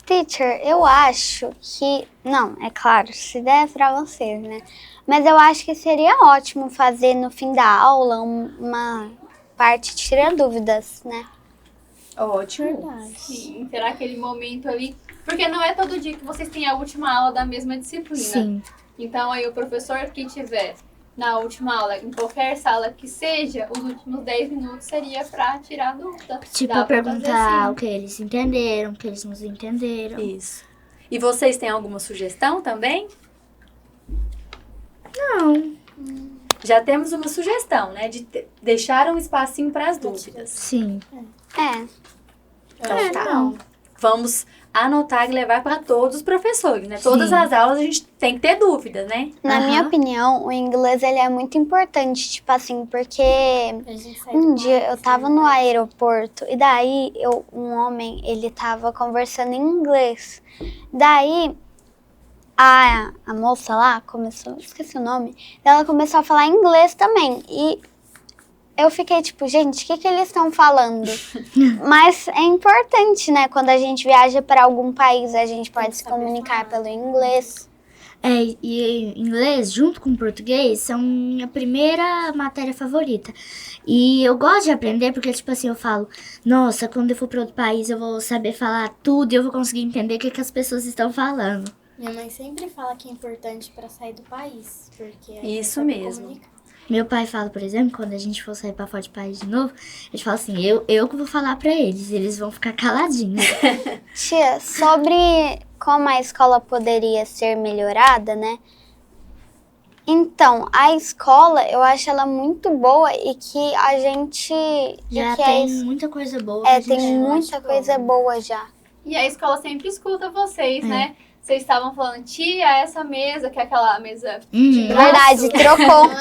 Teacher, eu acho que... Não, é claro, se der pra vocês, né? Mas eu acho que seria ótimo fazer no fim da aula uma parte tira dúvidas, né? Ótimo. Sim, terá aquele momento ali. Porque não é todo dia que vocês têm a última aula da mesma disciplina. Sim. Então aí o professor que tiver na última aula, em qualquer sala que seja, os últimos 10 minutos seria pra tirar dúvida. Tipo, Dá pra fazer perguntar assim. o que eles entenderam, o que eles não entenderam. Isso. E vocês têm alguma sugestão também? Não. Já temos uma sugestão, né? De deixar um espacinho para as dúvidas. Sim. Então, tá. Vamos anotar e levar para todos os professores, né? Todas as aulas a gente tem que ter dúvidas, né? Na minha opinião, o inglês ele é muito importante, tipo assim, porque um dia eu tava no aeroporto e daí um homem, ele tava conversando em inglês. Daí a moça lá começou, esqueci o nome, ela começou a falar inglês também e eu fiquei tipo, gente, o que eles estão falando? Mas é importante, né? Quando a gente viaja para algum país, a gente pode se comunicar pelo inglês. E inglês, junto com português, são minha primeira matéria favorita. E eu gosto de aprender porque, tipo assim, eu falo, nossa, quando eu for para outro país, eu vou saber falar tudo e eu vou conseguir entender o que as pessoas estão falando. Minha mãe sempre fala que é importante pra sair do país, porque aí Isso vai saber mesmo. comunicar. Meu pai fala, por exemplo, quando a gente for sair pra fora de país de novo, ele fala assim, eu que vou falar pra eles vão ficar caladinhos. Tia, sobre como a escola poderia ser melhorada, né? Então, a escola, eu acho ela muito boa e que a gente... Já que tem muita coisa boa. que a gente tem acha muita coisa boa já. E a escola sempre escuta vocês, né? Vocês estavam falando, tia, essa mesa, que é aquela mesa de braço. Verdade, trocou.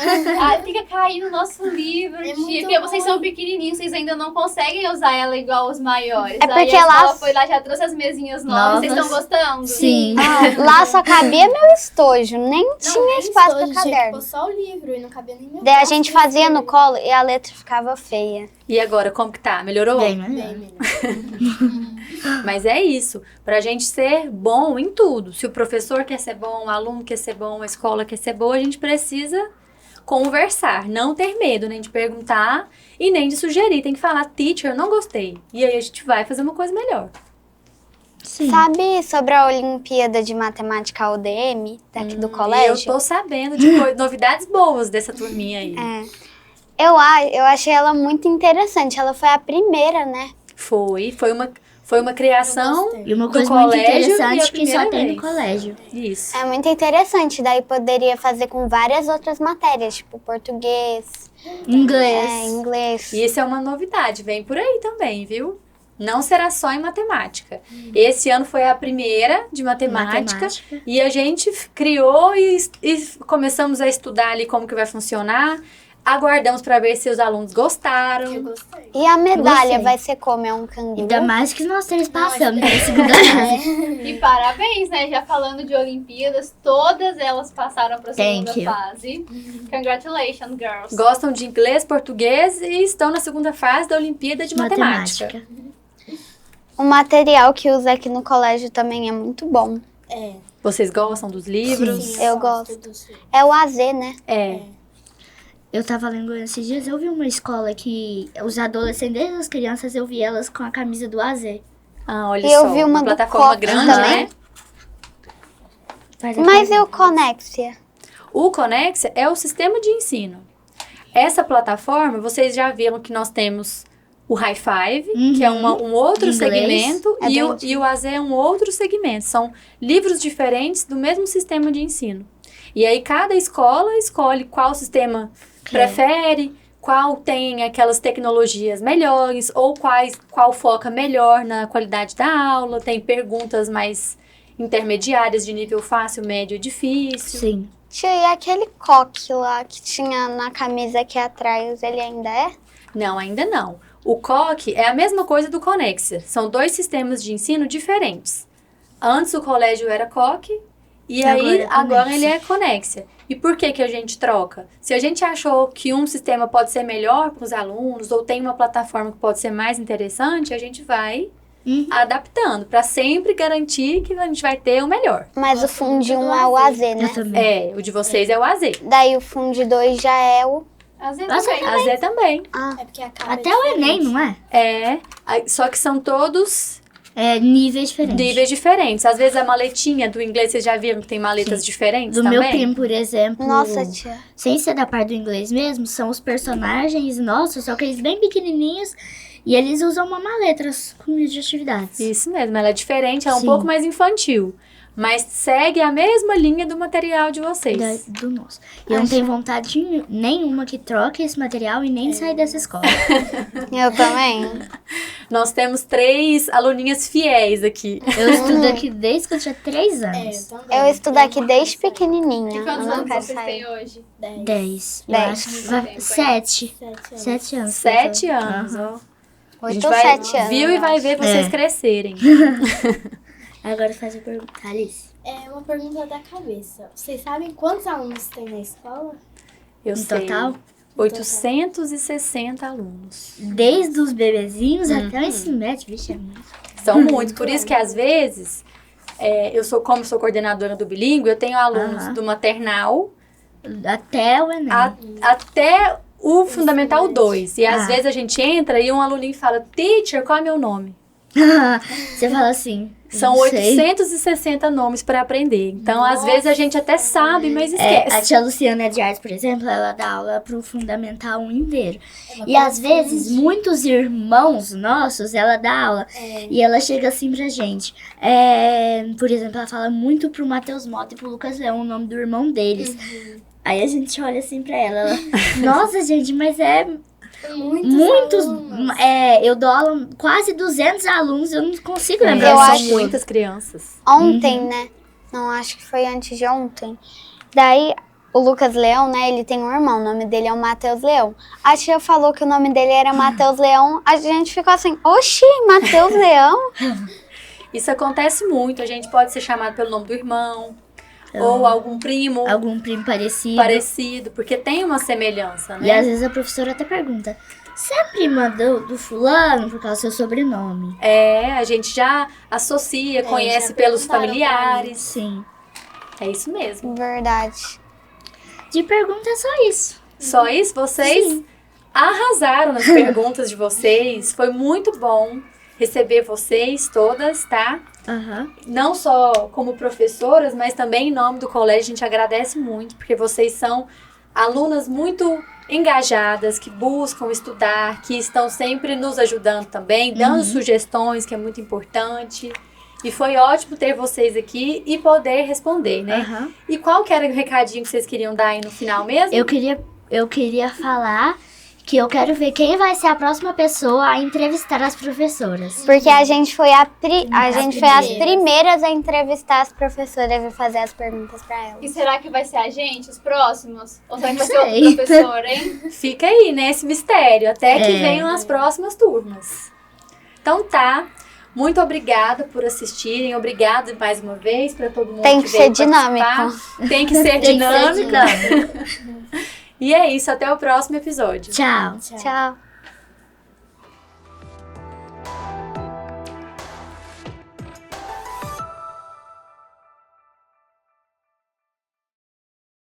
Ah, fica caindo o nosso livro, tia. muito Porque vocês ruim. são pequenininhos, vocês ainda não conseguem usar ela igual os maiores. É porque Aí a escola lá- foi lá, já trouxe as mesinhas novas. Vocês estão gostando? Sim. Lá só cabia meu estojo, nem tinha espaço para caderno. Tipo, só o livro e não cabia nem meu Daí a braço gente pra fazia no escrever. colo e a letra ficava feia. E agora, como que tá? Melhorou? Bem melhor. Bem melhor. Mas é isso, pra gente ser bom em tudo. Se o professor quer ser bom, o aluno quer ser bom, a escola quer ser boa, a gente precisa conversar, não ter medo nem de perguntar e nem de sugerir. Tem que falar, teacher, eu não gostei. E aí a gente vai fazer uma coisa melhor. Sim. Sabe sobre a Olimpíada de Matemática UDM, daqui do E eu colégio? tô sabendo de novidades boas dessa turminha aí. Eu achei ela muito interessante. Ela foi a primeira, né? Foi uma criação E uma do coisa muito colégio e a interessante que só primeira tem vez. no colégio. Isso. É muito interessante. Daí poderia fazer com várias outras matérias, tipo português, Inglês. inglês. E isso é uma novidade, vem por aí também, viu? Não será só em matemática. Esse ano foi a primeira de matemática. E a gente criou e começamos a estudar ali como que vai funcionar. Aguardamos para ver se os alunos gostaram. Eu gostei. E a medalha Gostei. vai ser como? É um canguru? Ainda mais que nós três passamos na segunda fase. E parabéns, né? Já falando de Olimpíadas, todas elas passaram para a segunda Thank you. fase. Congratulations, girls. Gostam de inglês, português e estão na segunda fase da Olimpíada de Matemática. O material que usa aqui no colégio também é muito bom. É. Vocês gostam dos livros? Sim, Eu gosto. dos livros. É o AZ, né? É. Eu tava lendo esses dias, eu vi uma escola que os adolescentes, as crianças, eu vi elas com a camisa do AZ. Ah, olha E eu só. vi uma do plataforma Cox grande, também. né? Mas e o Conexia? O Conexia é o sistema de ensino. Essa plataforma, vocês já viram que nós temos o High Five, que é um outro De inglês. segmento, É e, do- e o AZ é um outro segmento. São livros diferentes do mesmo sistema de ensino. E aí cada escola escolhe qual sistema prefere, qual tem aquelas tecnologias melhores, ou qual foca melhor na qualidade da aula, tem perguntas mais intermediárias de nível fácil, médio e difícil. Sim. Tia, e aquele coque lá que tinha na camisa aqui atrás, ele ainda é? Não, ainda não. O COC é a mesma coisa do Conexia. São dois sistemas de ensino diferentes. Antes o colégio era COC e aí agora ele é Conexia. E por que que a gente troca? Se a gente achou que um sistema pode ser melhor para os alunos ou tem uma plataforma que pode ser mais interessante, a gente vai adaptando para sempre garantir que a gente vai ter o melhor. Mas o Fundi 1 é o AZ, Eu né? também. É, o de vocês é o AZ. Daí o Fundi 2 já é o... Às vezes Nossa, também. AZ também. É porque a cara Até o Enem, não é? Só que são todos É níveis diferentes. níveis diferentes. Às vezes a maletinha do inglês, vocês já viram que tem maletas diferentes Do também? meu primo, por exemplo. Nossa, tia. Sem ser da parte do inglês mesmo, são os personagens nossos, só que eles bem pequenininhos. E eles usam uma maleta com de atividades. Isso mesmo, ela é diferente, ela é um Sim. pouco mais infantil. mas segue a mesma linha do material de vocês. Do nosso. E eu não tenho vontade nenhuma que troque esse material e nem sair dessa escola. Eu também. Nós temos 3 aluninhas fiéis aqui. Eu estudo aqui desde que eu tinha 3 anos. Eu estudo aqui desde pequenininha. E quantos Eu não anos quero vocês sair. têm hoje? 10. Eu 10. acho que vai... 7. 7 anos. 7 anos, ó. A gente 8 ou vai, 7 anos. viu e vai ver vocês É. crescerem. Agora faz a pergunta, Alice. É uma pergunta da cabeça. Vocês sabem quantos alunos tem na escola? Eu No sei. total? 860 alunos. Desde os bebezinhos até o ensino médio. Vixe, é muito. São muitos. Por isso que, às vezes, como sou coordenadora do bilíngue, eu tenho alunos Aham. do maternal Até o Enem. até o Fundamental 2. E, às Ah. vezes, a gente entra e um aluninho fala, teacher, qual é meu nome? Você fala assim. São não sei. 860 nomes para aprender. Então, às vezes, a gente até sabe, mas A esquece. tia Luciana de Artes, por exemplo, ela dá aula pro Fundamental 1 inteiro. E às vezes, muitos irmãos nossos, ela dá aula. E ela chega assim pra gente. Por exemplo, ela fala muito pro Matheus Mota e pro Lucas Leão, o nome do irmão deles. Aí a gente olha assim pra ela. Nossa, gente, mas muitos. Eu dou aula quase 200 alunos, eu não consigo lembrar. Eu são acho- muitas crianças. Ontem, né? Não, acho que foi antes de ontem. Daí, o Lucas Leão, né? Ele tem um irmão, o nome dele é o Matheus Leão. A tia falou que o nome dele era Matheus Leão. A gente ficou assim, oxi, Matheus Leão? Isso acontece muito. A gente pode ser chamado pelo nome do irmão. Ou algum primo Algum primo parecido. parecido. Porque tem uma semelhança, E às né? vezes a professora até pergunta: você é prima do fulano por causa do seu sobrenome? A gente já associa, conhece já pelos perguntaram pra familiares. Sim. É isso mesmo. Verdade. De pergunta é só isso. Só isso, vocês Sim. arrasaram nas perguntas de vocês. Foi muito bom receber vocês todas, tá? Aham. Não só como professoras, mas também em nome do colégio. A gente agradece muito, porque vocês são alunas muito engajadas, que buscam estudar, que estão sempre nos ajudando também, dando sugestões, que é muito importante. E foi ótimo ter vocês aqui e poder responder, né? Aham. E qual que era o recadinho que vocês queriam dar aí no final mesmo? Eu queria falar que eu quero ver quem vai ser a próxima pessoa a entrevistar as professoras. Porque a gente foi, a As gente foi as primeiras. primeiras a entrevistar as professoras e fazer as perguntas pra elas. E será que vai ser a gente, os próximos? Ou será que vai ser Sei. outro professor, hein? Fica aí, né, esse mistério, até que É. venham as próximas turmas. Então tá, muito obrigada por assistirem, obrigada mais uma vez para todo mundo Tem que que veio ser dinâmico. participar. Tem que ser Tem que ser dinâmico. dinâmico. E é isso, até o próximo episódio. Tchau. Tchau.